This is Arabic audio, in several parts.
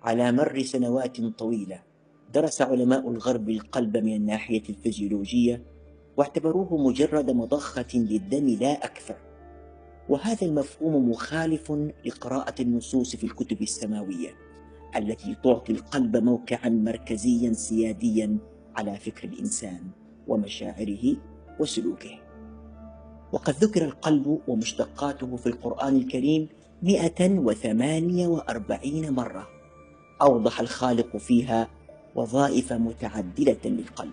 على مر سنوات طويلة درس علماء الغرب القلب من الناحية الفيزيولوجية، واعتبروه مجرد مضخة للدم لا أكثر. وهذا المفهوم مخالف لقراءة النصوص في الكتب السماوية التي تعطي القلب موقعا مركزيا سياديا على فكر الإنسان ومشاعره وسلوكه. وقد ذكر القلب ومشتقاته في القرآن الكريم 148 مرة، أوضح الخالق فيها وظائف متعددة للقلب.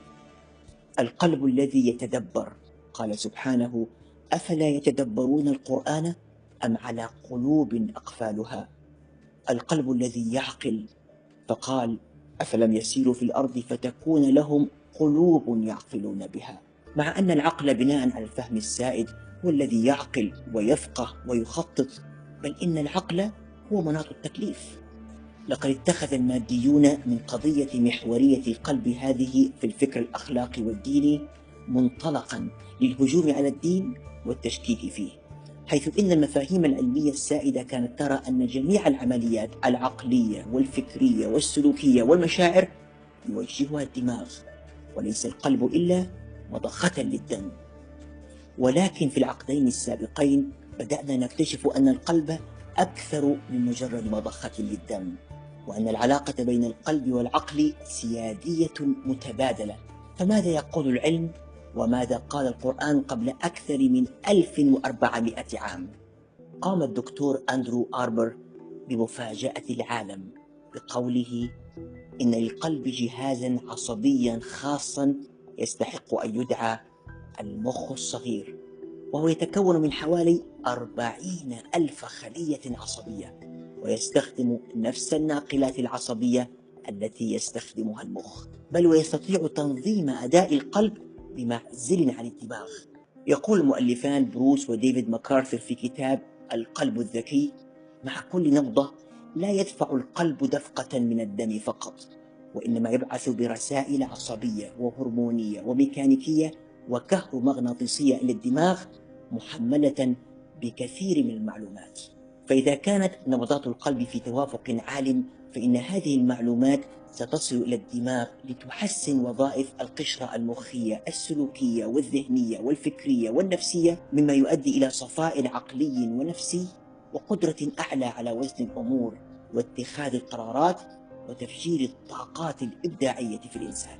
القلب الذي يتدبر، قال سبحانه: أفلا يتدبرون القرآن أم على قلوب أقفالها. القلب الذي يعقل، فقال: أفلم يسيروا في الأرض فتكون لهم قلوب يعقلون بها. مع أن العقل بناء على الفهم السائد هو الذي يعقل ويفقه ويخطط، بل إن العقل هو مناط التكليف. لقد اتخذ الماديون من قضية محورية القلب هذه في الفكر الأخلاقي والديني منطلقا للهجوم على الدين والتشكيك فيه، حيث إن المفاهيم العلمية السائدة كانت ترى أن جميع العمليات العقلية والفكرية والسلوكية والمشاعر يوجهها الدماغ، وليس القلب إلا مضخة للدم. ولكن في العقدين السابقين بدأنا نكتشف أن القلب أكثر من مجرد مضخة للدم، وأن العلاقة بين القلب والعقل سيادية متبادلة. فماذا يقول العلم وماذا قال القرآن قبل أكثر من 1400 عام؟ قام الدكتور أندرو آربر بمفاجأة العالم بقوله إن للقلب جهازا عصبيا خاصا يستحق أن يدعى المخ الصغير، وهو يتكون من حوالي 40,000 خلية عصبية، ويستخدم نفس الناقلات العصبية التي يستخدمها المخ، بل ويستطيع تنظيم أداء القلب بمعزل عن الدماغ. يقول المؤلفان بروس وديفيد ماكارثر في كتاب القلب الذكي: مع كل نبضة لا يدفع القلب دفقة من الدم فقط، وإنما يبعث برسائل عصبية وهرمونية وميكانيكية وكهرومغناطيسية إلى الدماغ محملة بكثير من المعلومات. فإذا كانت نبضات القلب في توافق عال، فإن هذه المعلومات ستصل إلى الدماغ لتحسن وظائف القشرة المخية السلوكية والذهنية والفكرية والنفسية، مما يؤدي إلى صفاء عقلي ونفسي وقدرة أعلى على وزن الأمور واتخاذ القرارات وتفجير الطاقات الإبداعية في الإنسان.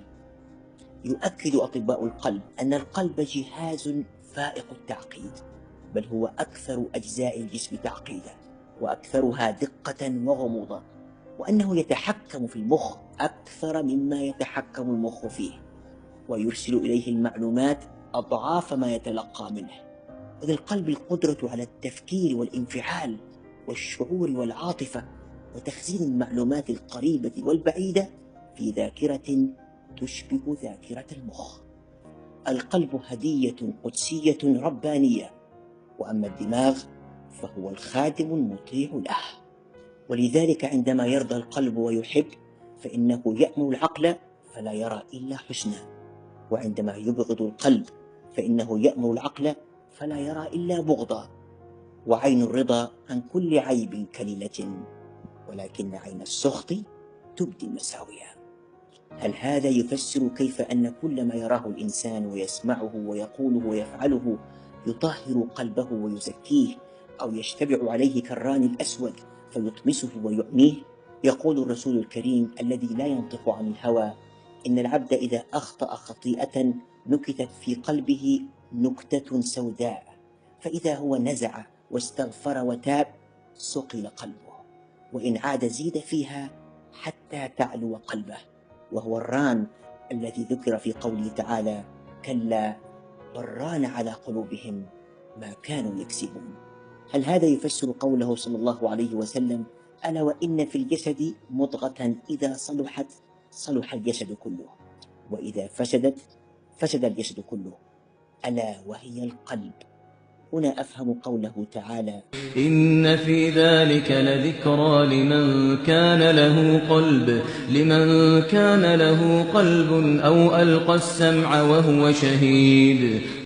يؤكد أطباء القلب أن القلب جهاز فائق التعقيد، بل هو أكثر أجزاء الجسم تعقيدا وأكثرها دقة وغموضا، وأنه يتحكم في المخ أكثر مما يتحكم المخ فيه، ويرسل إليه المعلومات أضعاف ما يتلقى منه. وللقلب القدرة على التفكير والانفعال والشعور والعاطفة وتخزين المعلومات القريبة والبعيدة في ذاكرة تشبه ذاكرة المخ. القلب هدية قدسية ربانية، وأما الدماغ فهو الخادم المطيع له. ولذلك عندما يرضى القلب ويحب فإنه يأمر العقل فلا يرى إلا حسنا، وعندما يبغض القلب فإنه يأمر العقل فلا يرى إلا بغضا. وعين الرضا عن كل عيب كليلة، ولكن عين السخط تبدي المساوية. هل هذا يفسر كيف أن كل ما يراه الإنسان ويسمعه ويقوله ويفعله يطهر قلبه ويزكيه، أو يشتبع عليه كالران الأسود فيطمسه ويعميه؟ يقول الرسول الكريم الذي لا ينطق عن الهوى: إن العبد إذا أخطأ خطيئة نكتت في قلبه نكتة سوداء، فإذا هو نزع واستغفر وتاب صقل قلبه، وإن عاد زيد فيها حتى تعلو قلبه، وهو الران الذي ذكر في قوله تعالى: كلا بران على قلوبهم ما كانوا يكسبون. هل هذا يفسر قوله صلى الله عليه وسلم: ألا وإن في الجسد مضغة إذا صلحت صلح الجسد كله، وإذا فسدت فسد الجسد كله، ألا وهي القلب؟ هنا أفهم قوله تعالى: إن في ذلك لذكرى لمن كان له قلب أو ألقى السمع وهو شهيد.